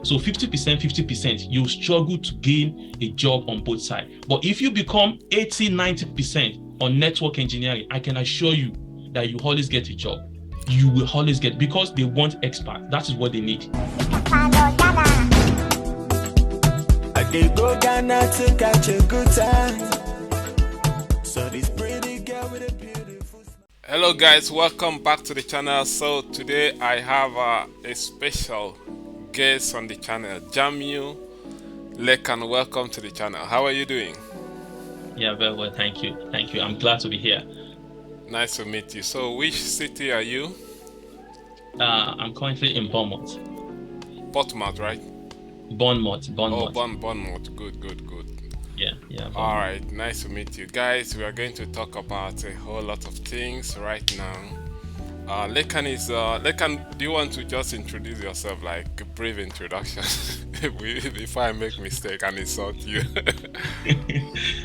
So 50%, 50%, you struggle to gain a job on both sides. But if you become 80, 90% on network engineering, I can assure you that you always get a job. You will always get, because they want experts. That is what they need. They go Ghana to catch a good time. So this pretty girl with a beautiful smile. Hello guys, welcome back to the channel. So today I have a special guest on the channel, Lekan. Welcome to the channel. How are you doing? Yeah, very well, thank you. I'm glad to be here. Nice to meet you. So which city are you? I'm currently in Bournemouth. Portsmouth, right? Bournemouth. Oh, Bournemouth. Good. Yeah. All right, nice to meet you guys. We are going to talk about a whole lot of things right now. Lekan, do you want to just introduce yourself, like a brief introduction before I make mistake and insult you?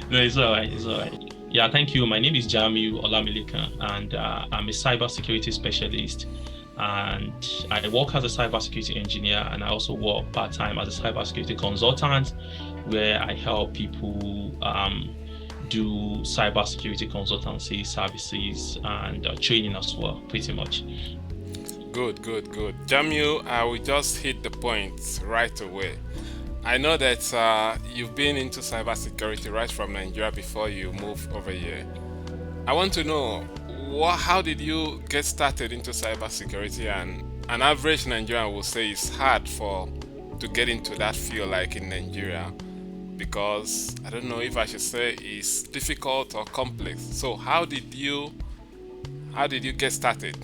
No, it's all right. Yeah, thank you. My name is Lekan, and I'm a cybersecurity specialist. And I work as a cybersecurity engineer, and I also work part-time as a cybersecurity consultant, where I help people do cybersecurity consultancy services and training as well, pretty much. Good. Jamil, I will just hit the point right away. I know that you've been into cybersecurity right from Nigeria before you moved over here. I want to know, how did you get started into cybersecurity? And an average Nigerian will say it's hard to get into that field, like in Nigeria, because I don't know if I should say it's difficult or complex. So how did you get started?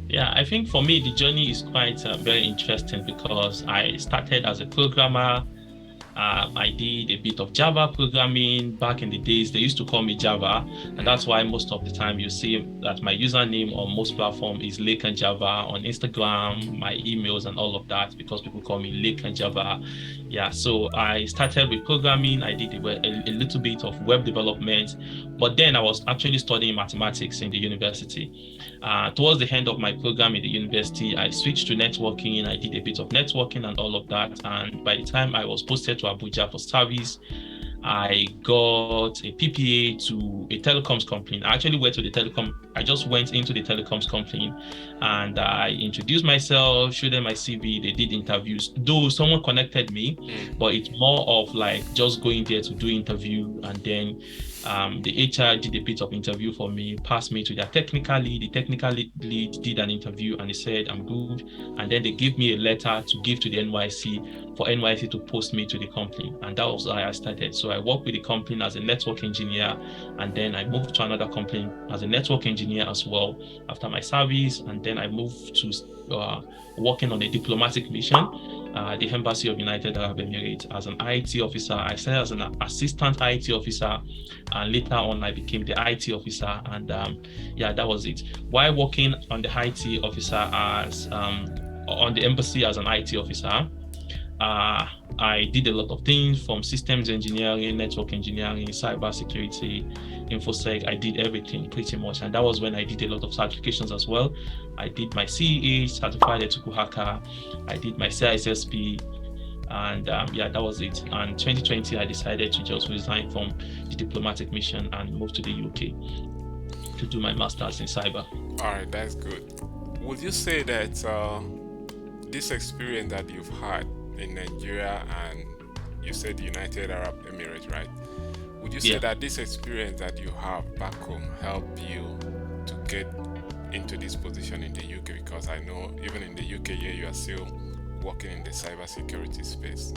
Yeah, I think for me the journey is quite very interesting, because I started as a programmer. I did a bit of Java programming back in the days. They used to call me Java, and that's why most of the time you see that my username on most platforms is Lekan Java, on Instagram, my emails and all of that, because people call me Lekan Java. Yeah, so I started with programming. I did a little bit of web development, but then I was actually studying mathematics in the university. Towards the end of my program in the university, I switched to networking. I did a bit of networking and all of that. And by the time I was posted to Abuja for service, I got a PPA to a telecoms company. I actually went to the telecom. I just went into the telecoms company and I introduced myself, showed them my CV. They did interviews, though someone connected me, but it's more of like just going there to do interview. And then the HR did a bit of interview for me, passed me to their technical lead. The technical lead did an interview and he said, I'm good. And then they gave me a letter to give to the NYC for NYC to post me to the company. And that was how I started. So I worked with the company as a network engineer, and then I moved to another company as a network engineer as well after my service. And then I moved to working on a diplomatic mission, the Embassy of United Arab Emirates, as an IT officer. I started as an assistant IT officer, and later on I became the IT officer. And that was it. While working on the IT officer as on the embassy as an IT officer, I did a lot of things, from systems engineering, network engineering, cybersecurity, infosec. I did everything pretty much, and that was when I did a lot of certifications as well. I did my CEH, certified ethical hacker. I did my CISSP, and that was it. And 2020, I decided to just resign from the diplomatic mission and move to the UK to do my master's in cyber. All right, that's good. Would you say that this experience that you've had in Nigeria, and you said United Arab Emirates, right? Would you say that this experience that you have back home helped you to get into this position in the UK? Because I know even in the UK here, you are still working in the cybersecurity space.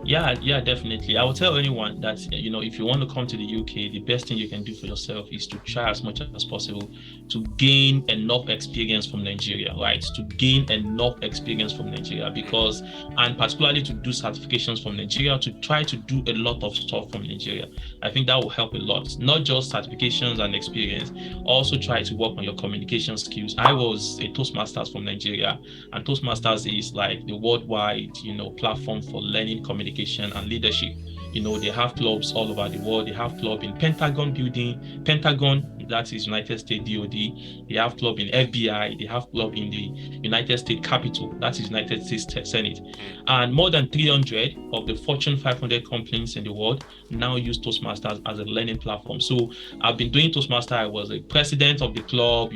Yeah, definitely. I will tell anyone that, if you want to come to the UK, the best thing you can do for yourself is to try as much as possible to gain enough experience from Nigeria, right? To gain enough experience from Nigeria, because, and particularly to do certifications from Nigeria, to try to do a lot of stuff from Nigeria. I think that will help a lot. Not just certifications and experience, also try to work on your communication skills. I was a Toastmasters from Nigeria, and Toastmasters is like the worldwide, platform for learning communication and leadership. They have clubs all over the world. They have club in Pentagon building, Pentagon that is United States DoD. They have club in FBI. They have club in the United States Capitol, that is United States Senate. And more than 300 of the Fortune 500 companies in the world now use Toastmasters as a learning platform. So I've been doing Toastmasters. I was a president of the club.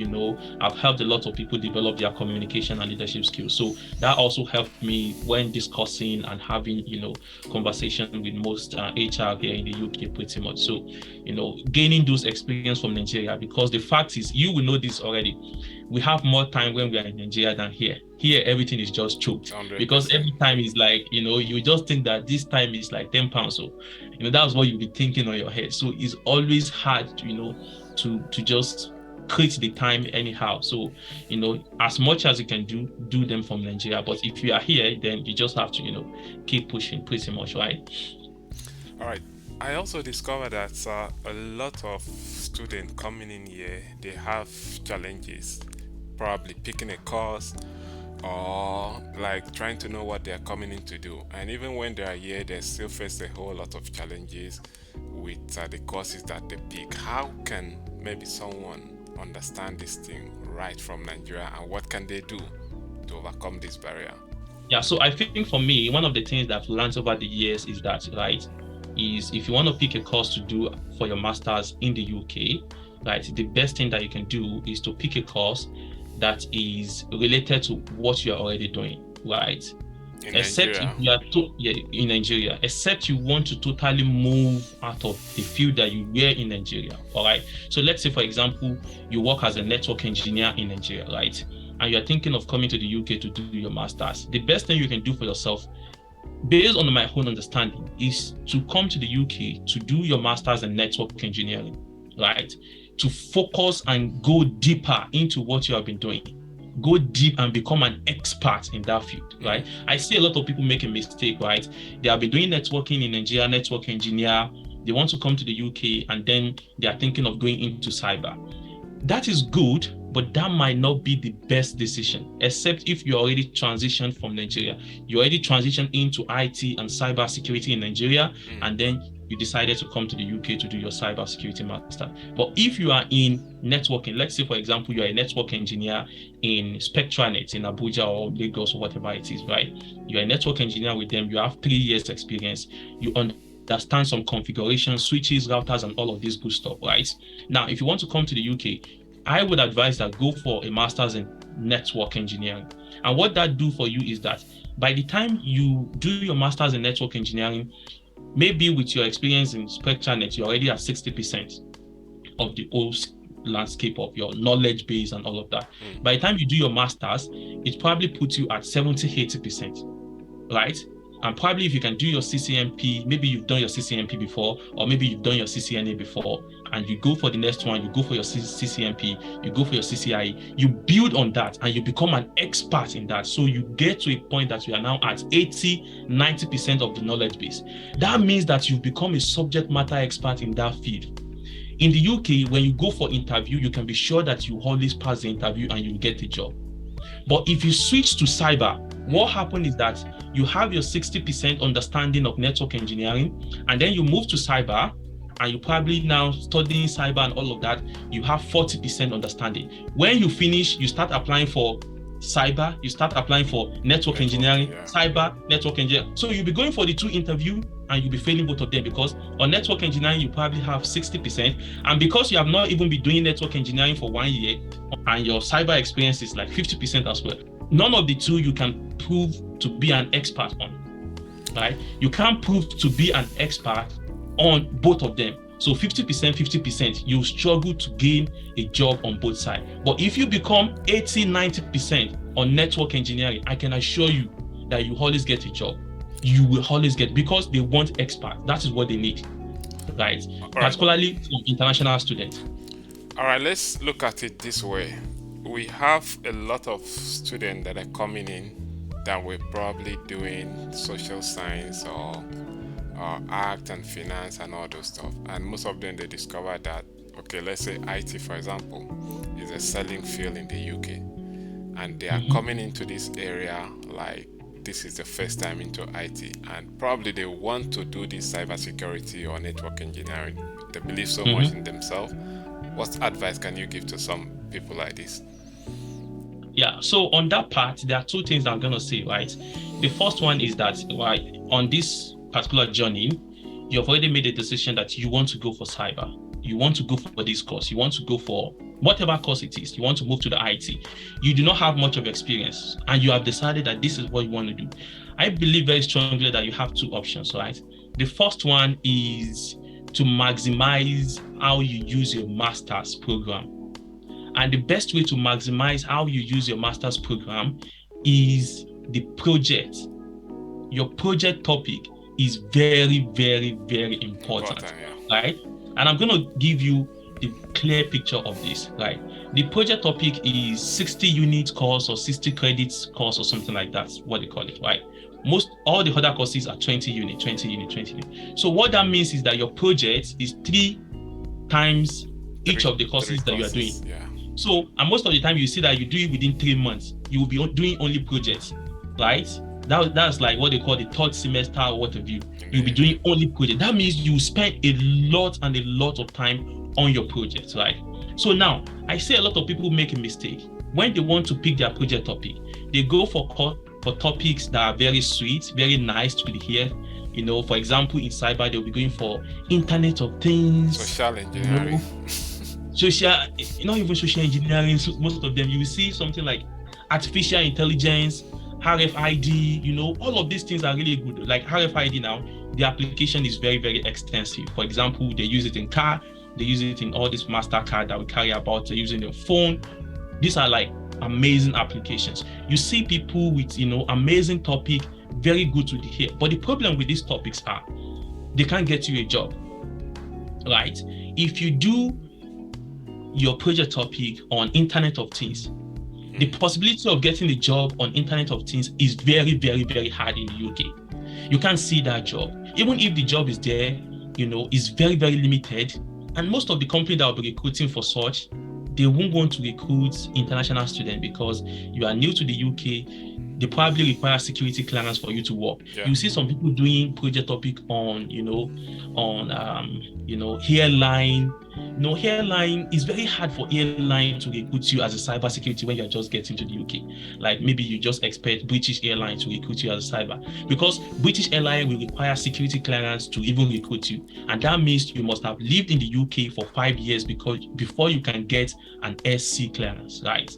I've helped a lot of people develop their communication and leadership skills. So that also helped me when discussing and having, conversation with most HR here in the UK pretty much. So, gaining those experience from Nigeria, because the fact is, you will know this already, we have more time when we are in Nigeria than here. Here, everything is just choked 100%. Because every time is like, you just think that this time is like 10 pounds. So, that's what you'll be thinking on your head. So it's always hard, to just create the time anyhow. So, as much as you can do them from Nigeria. But if you are here, then you just have to, keep pushing pretty much, right? All right. I also discovered that a lot of students coming in here, they have challenges, probably picking a course or like trying to know what they're coming in to do. And even when they are here, they still face a whole lot of challenges with the courses that they pick. How can maybe someone understand this thing right from Nigeria, and what can they do to overcome this barrier? Yeah, so I think for me, one of the things that I've learned over the years is that, right, is if you want to pick a course to do for your master's in the UK, right, the best thing that you can do is to pick a course that is related to what you're already doing, right? In Except Nigeria. if you are in Nigeria, except you want to totally move out of the field that you were in Nigeria. All right. So let's say, for example, you work as a network engineer in Nigeria, right? And you're thinking of coming to the UK to do your master's. The best thing you can do for yourself, based on my own understanding, is to come to the UK to do your master's in network engineering, right? To focus and go deeper into what you have been doing. Go deep and become an expert in that field, right? I see a lot of people make a mistake, right? They have been doing networking in Nigeria, network engineer. They want to come to the UK and then they are thinking of going into cyber. That is good, but that might not be the best decision, except if you already transitioned from Nigeria. You already transitioned into IT and cybersecurity in Nigeria, and then you decided to come to the UK to do your cybersecurity master. But if you are in networking, let's say, for example, you are a network engineer in Spectranet in Abuja or Lagos or whatever it is, right? You're a network engineer with them. You have 3 years experience. You understand some configuration, switches, routers, and all of this good stuff, right? Now, if you want to come to the UK, I would advise that go for a master's in network engineering. And what that do for you is that by the time you do your master's in network engineering, maybe with your experience in Spectranet, you're already at 60% of the whole landscape of your knowledge base and all of that. By the time you do your master's, it probably puts you at 70-80%, right? And probably if you can do your CCNP, maybe you've done your CCNP before, or maybe you've done your CCNA before, and you go for the next one, you go for your CCNP, you go for your CCIE, you build on that and you become an expert in that. So you get to a point that you are now at 80-90% of the knowledge base. That means that you've become a subject matter expert in that field. In the UK, when you go for interview, you can be sure that you always pass the interview and you get the job. But if you switch to cyber, what happens is that you have your 60% understanding of network engineering, and then you move to cyber, and you probably now studying cyber and all of that, you have 40% understanding. When you finish, you start applying for cyber, you start applying for network engineering, cyber, network engineering. So you'll be going for the 2 interview and you'll be failing both of them, because on network engineering, you probably have 60%. And because you have not even been doing network engineering for 1 year, and your cyber experience is like 50% as well, none of the 2 you can prove to be an expert on, right? You can't prove to be an expert on both of them. So 50%, 50%, you struggle to gain a job on both sides. But if you become 80-90% on network engineering, I can assure you that you always get a job. You will always get, because they want experts. That is what they need, right? Particularly from international students. All right, let's look at it this way. We have a lot of students that are coming in that were probably doing social science or art and finance and all those stuff, and most of them, they discover that, okay, let's say IT, for example, is a selling field in the UK, and they are coming into this area like this is the first time into IT, and probably they want to do this cybersecurity or network engineering. They believe so much in themselves, What advice can you give to some people like this? Yeah, so on that part, there are two things I'm going to say, right? The first one is that, right, on this particular journey, you've already made a decision that you want to go for cyber. You want to go for this course. You want to go for whatever course it is. You want to move to the IT. You do not have much of experience, and you have decided that this is what you want to do. I believe very strongly that you have two options, right? The first one is to maximize how you use your master's program. And the best way to maximize how you use your master's program is the project. Your project topic is very, very, very important, right? And I'm going to give you the clear picture of this, right? The project topic is 60 unit course or 60 credits course or something like that, what they call it, right? All the other courses are 20 unit, 20 unit, 20 unit. So what that means is that your project is 3 times each of the courses that you are doing. Yeah. So, and most of the time you see that you do it within 3 months. You will be doing only projects, right? That's like what they call the third semester or what have you. You'll be doing only projects. That means you spend a lot of time on your projects, right? So now, I see a lot of people make a mistake. When they want to pick their project topic, they go for topics that are very sweet, very nice to the ear. You know, for example, in cyber, they'll be going for Internet of Things. Social engineering. Not even social engineering, so most of them, you will see something like artificial intelligence, RFID, all of these things are really good. Like RFID now, the application is very, very extensive. For example, they use it in car, they use it in all this MasterCard that we carry about, they're using their phone. These are like amazing applications. You see people with, amazing topic, very good to the hear. But the problem with these topics are, they can't get you a job, right? If you do your project topic on Internet of Things, the possibility of getting a job on Internet of Things is very, very, very hard in the UK. You can't see that job. Even if the job is there, is very, very limited. And most of the companies that will be recruiting for such, they won't want to recruit international students because you are new to the UK. They probably require security clearance for you to work. Yeah. You see some people doing project topic on, hairline. Hairline is very hard for airline to recruit you as a cybersecurity when you're just getting to the UK. Like maybe you just expect British Airline to recruit you as a cyber, because British Airline will require security clearance to even recruit you. And that means you must have lived in the UK for 5 years before you can get an SC clearance, right?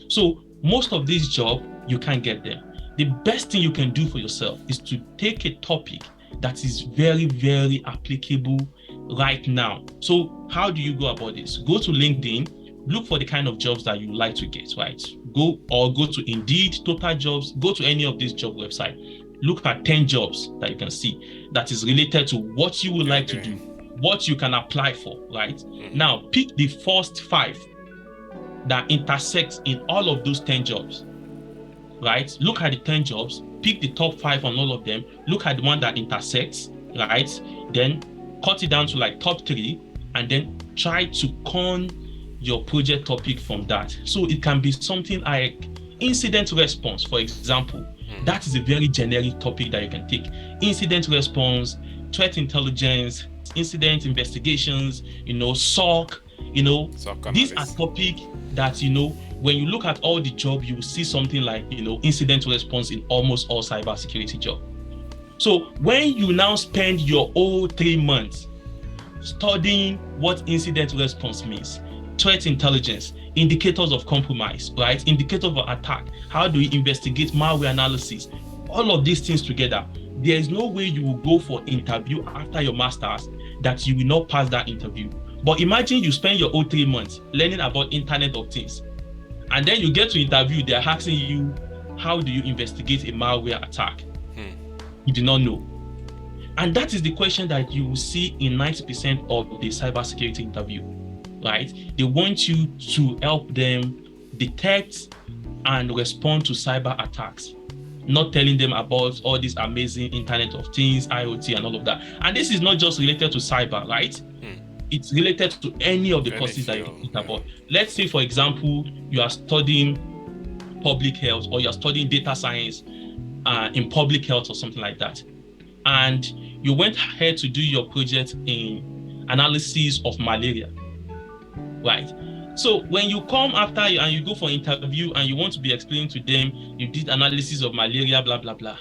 So most of these jobs, you can't get them. The best thing you can do for yourself is to take a topic that is very, very applicable right now. So how do you go about this? Go to LinkedIn, look for the kind of jobs that you like to get, right? Go to Indeed, Total Jobs, go to any of these job websites. Look at 10 jobs that you can see that is related to what you would like to do, what you can apply for, right? Now, pick the first 5 that intersects in all of those 10 jobs, right? Look at the 10 jobs, pick the top 5 on all of them, look at the one that intersects, right? Then cut it down to like top 3, and then try to con your project topic from that. So it can be something like incident response, for example. That is a very generic topic that you can take. Incident response, threat intelligence, incident investigations, SOC, these are topics that, when you look at all the jobs, you will see something like, incident response in almost all cybersecurity jobs. So when you now spend your whole 3 months studying what incident response means, threat intelligence, indicators of compromise, right? Indicators of attack, how do you investigate malware analysis, all of these things together, there is no way you will go for interview after your master's that you will not pass that interview. But imagine you spend your whole 3 months learning about Internet of Things, and then you get to interview, they're asking you, how do you investigate a malware attack? You do not know. And that is the question that you will see in 90% of the cybersecurity interview, right? They want you to help them detect and respond to cyber attacks, not telling them about all this amazing Internet of Things, IoT, and all of that. And this is not just related to cyber, right? It's related to any of the courses that you think about. Let's say, for example, you are studying public health, or you're studying data science in public health or something like that. And you went ahead to do your project in analysis of malaria, right? So when you come after and you go for interview and you want to be explaining to them, you did analysis of malaria, blah, blah, blah.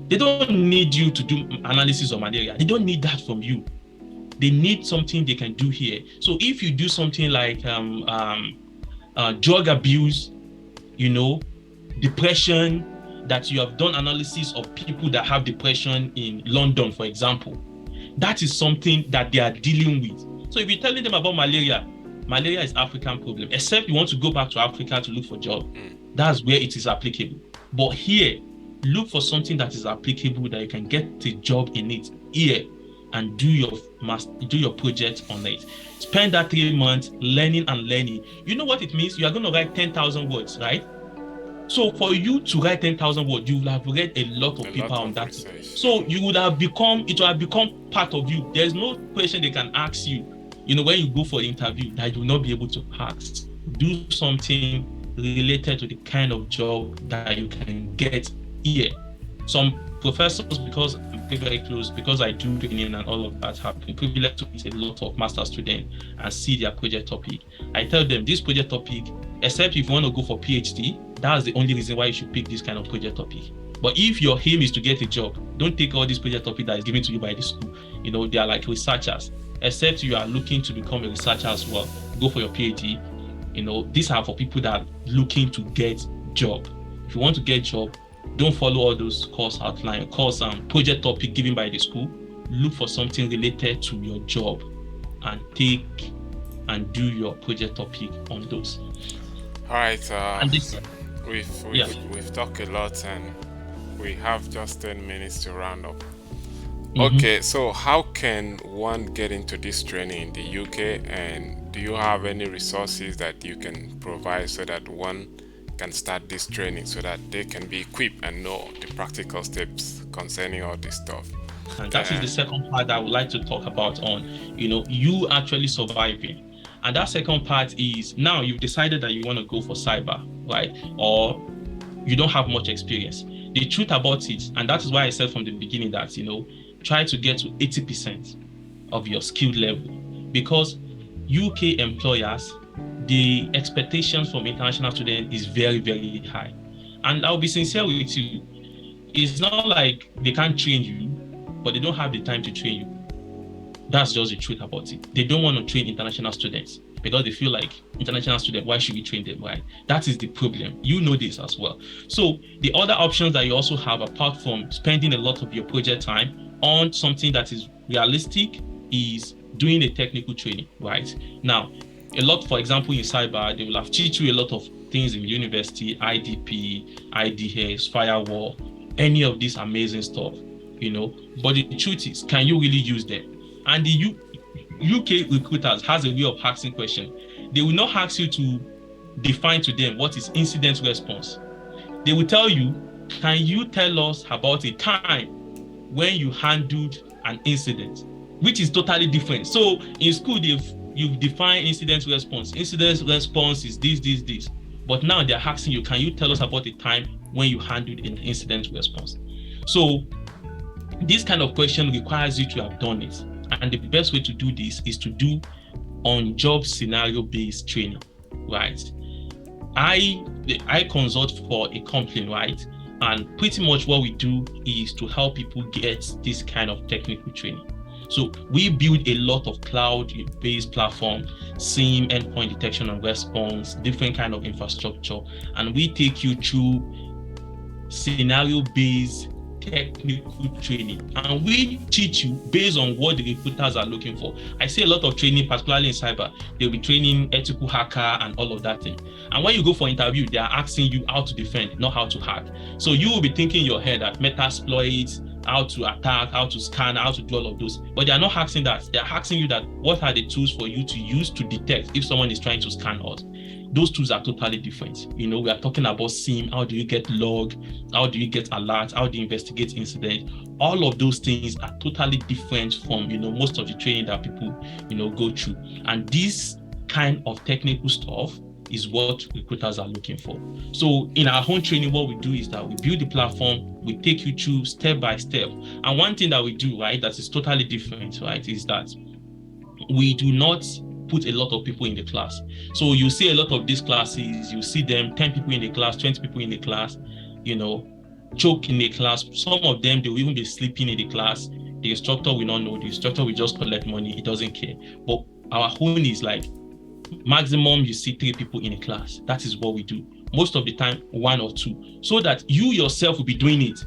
They don't need you to do analysis of malaria. They don't need that from you. They need something they can do here. So if you do something like drug abuse, depression, that you have done analysis of people that have depression in London, for example, that is something that they are dealing with. So if you're telling them about malaria is African problem, except you want to go back to Africa to look for job, that's where it is applicable. But here, look for something that is applicable, that you can get a job in it here and do your project on it. Spend that 3 months learning and learning. You know what it means? You are going to write 10,000 words, right? So for you to write 10,000 words, you will have read a lot of paper on that. So it will have become part of you. There's no question they can ask you, when you go for an interview, that you will not be able to ask. Do something related to the kind of job that you can get here. Some professors, because I'm very close, because I do training and all of that, have been privileged to meet a lot of master students and see their project topic. I tell them this project topic, except if you want to go for PhD, that's the only reason why you should pick this kind of project topic. But if your aim is to get a job, don't take all this project topic that is given to you by the school. They are like researchers. Except you are looking to become a researcher as well, go for your PhD. These are for people that are looking to get job. If you want to get job, don't follow all those course outline, project topic given by the school. Look for something related to your job and take and do your project topic on those. All right. And this, we've talked a lot and we have just 10 minutes to round up. Okay, so how can one get into this training in the UK, and do you have any resources that you can provide so that one can start this training so that they can be equipped and know the practical steps concerning all this stuff? And that is the second part that I would like to talk about on, you actually surviving. And that second part is, now you've decided that you want to go for cyber, right? Or you don't have much experience. The truth about it, and that is why I said from the beginning that, try to get to 80% of your skill level, because UK employers, the expectations from international students is very, very high. And I'll be sincere with you, it's not like they can't train you, but they don't have the time to train you. That's just the truth about it. They don't want to train international students because they feel like international students, why should we train them, right? That is the problem. You know this as well. So the other options that you also have, apart from spending a lot of your project time on something that is realistic, is doing a technical training, right? Now, a lot, for example, in cyber, they will have teach you a lot of things in university, IDP, IDS, firewall, any of this amazing stuff, but the truth is, can you really use them? And the UK recruiters has a way of asking questions. They will not ask you to define to them what is incident response. They will tell you, can you tell us about a time when you handled an incident, which is totally different. So in school, you've defined incident response. Incident response is this. But now they're asking you, can you tell us about a time when you handled an incident response? So this kind of question requires you to have done it. And the best way to do this is to do on-job scenario-based training, right? I consult for a company, right? And pretty much what we do is to help people get this kind of technical training. So we build a lot of cloud-based platform, SIEM, endpoint detection and response, different kind of infrastructure, and we take you through scenario-based technical training, and we teach you based on what the recruiters are looking for. I see a lot of training, particularly in cyber. They'll be training ethical hacker and all of that thing. And when you go for interview, they are asking you how to defend, not how to hack. So you will be thinking in your head that Metasploit, how to attack, how to scan, how to do all of those. But they are not asking that. They are asking you that what are the tools for you to use to detect if someone is trying to scan us. Those tools are totally different. We are talking about SIEM. How do you get log? How do you get alert? How do you investigate incident? All of those things are totally different from, most of the training that people, go through. And this kind of technical stuff is what recruiters are looking for. So in our own training, what we do is that we build the platform, we take you through step by step. And one thing that we do, right, that is totally different, right, is that we do not put a lot of people in the class. So you see a lot of these classes, you see them 10 people in the class, 20 people in the class, choke in the class. Some of them, they will even be sleeping in the class. The instructor will not know. The instructor will just collect money. He doesn't care. But our own is like maximum you see 3 people in a class. That is what we do. Most of the time, 1 or 2. So that you yourself will be doing it.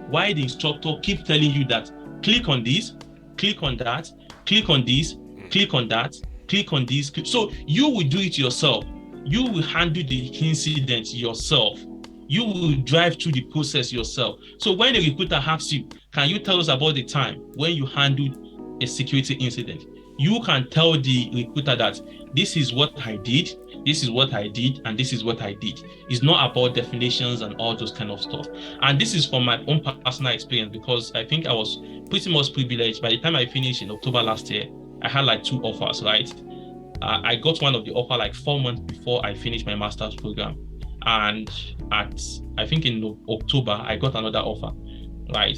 Why the instructor keep telling you that click on this, click on that, click on this, click on that, click on this. So you will do it yourself. You will handle the incident yourself. You will drive through the process yourself. So when a recruiter asks you, can you tell us about the time when you handled a security incident? You can tell the recruiter that this is what I did, this is what I did, and this is what I did. It's not about definitions and all those kind of stuff. And this is from my own personal experience, because I think I was pretty much privileged. By the time I finished in October last year, I had like 2 offers, right? I got one of the offer like 4 months before I finished my master's program. And I think in October, I got another offer, right?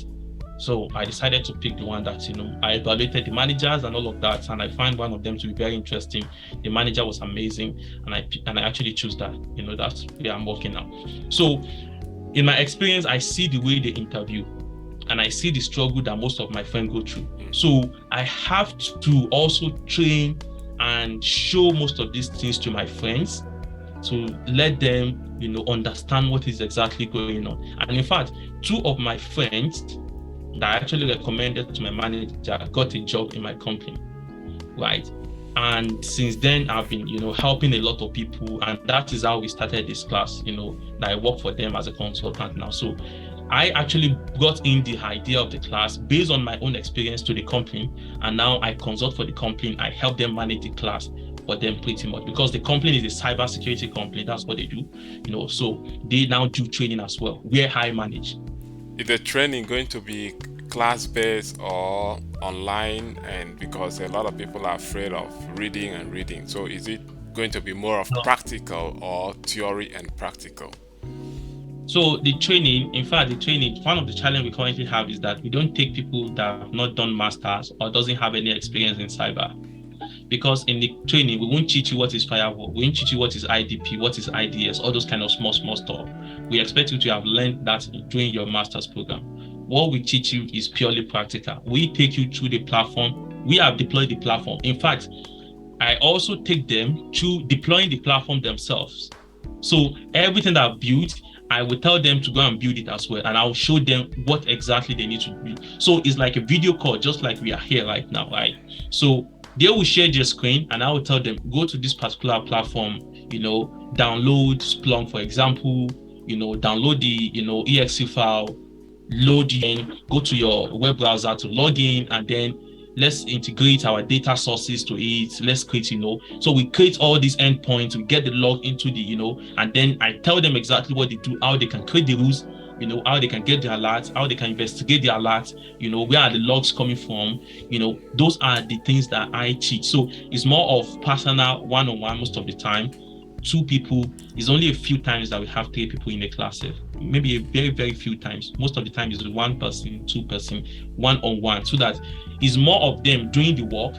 So I decided to pick the one that, I evaluated the managers and all of that, and I found one of them to be very interesting. The manager was amazing, and I actually chose that. That's where I'm working now. So in my experience, I see the way they interview, and I see the struggle that most of my friends go through. So I have to also train and show most of these things to my friends to let them, understand what is exactly going on. And in fact, 2 of my friends that I actually recommended to my manager got a job in my company, right? And since then, I've been, helping a lot of people, and that is how we started this class, that I work for them as a consultant now. So I actually brought in the idea of the class based on my own experience to the company, and now I consult for the company. I help them manage the class for them pretty much, because the company is a cybersecurity company. That's what they do, so they now do training as well, where I manage. Is the training going to be class-based or online? And because a lot of people are afraid of reading, so is it going to be more of practical or theory and practical? So the training, one of the challenges we currently have is that we don't take people that have not done masters or doesn't have any experience in cyber. Because in the training, we won't teach you what is firewall, we won't teach you what is IDP, what is IDS, all those kind of small stuff. We expect you to have learned that during your master's program. What we teach you is purely practical. We take you through the platform. We have deployed the platform. In fact, I also take them to deploying the platform themselves. So everything that I've built, I will tell them to go and build it as well, and I'll show them what exactly they need to do. So it's like a video call, just like we are here right now, right? So they will share their screen, and I will tell them, go to this particular platform, download Splunk, for example, download the exe file, load in, go to your web browser to log in, and then let's integrate our data sources to it. Let's create, so we create all these endpoints, we get the log into the, and then I tell them exactly what they do, how they can create the rules, how they can get the alerts, how they can investigate the alerts, where are the logs coming from, those are the things that I teach. So it's more of personal, one-on-one most of the time. 2 people, it's only a few times that we have 3 people in the class. Maybe a very, very few times. Most of the time is 1 person, 2 person, one-on-one, so that it's more of them doing the work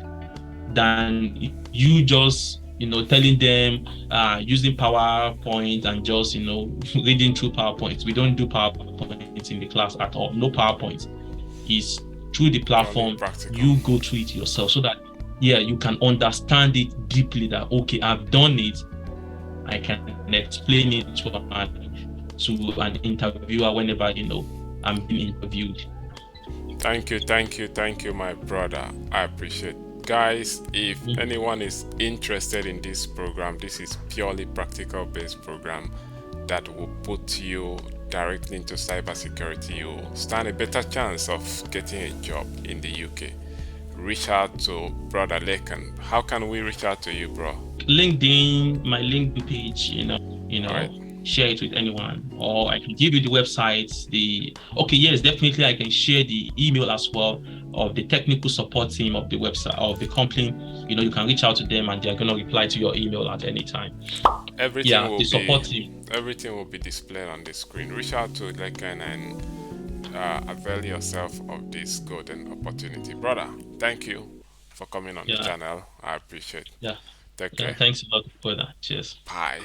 than you just, telling them using PowerPoint and just, reading through PowerPoint. We don't do PowerPoint in the class at all. No PowerPoint. It's through the platform. You go through it yourself, so that, you can understand it deeply, that, okay, I've done it. I can explain it to an interviewer whenever, I'm being interviewed. Thank you, my brother. I appreciate it. Guys, if anyone is interested in this program, this is purely practical based program that will put you directly into cybersecurity. You stand a better chance of getting a job in the UK. Reach out to brother Lekan. How can we reach out to you, bro? LinkedIn, my LinkedIn page, right. Share it with anyone, or I can give you the websites. Definitely I can share the email as well of the technical support team of the website of the company. You can reach out to them, and they're going to reply to your email at any time. Everything will support team. Everything will be displayed on the screen. Reach out to Lekan and avail yourself of this golden opportunity. Brother, thank you for coming on the Yeah. channel. I appreciate. Yeah. Take Yeah. care. Thanks a lot for that. Cheers. Bye.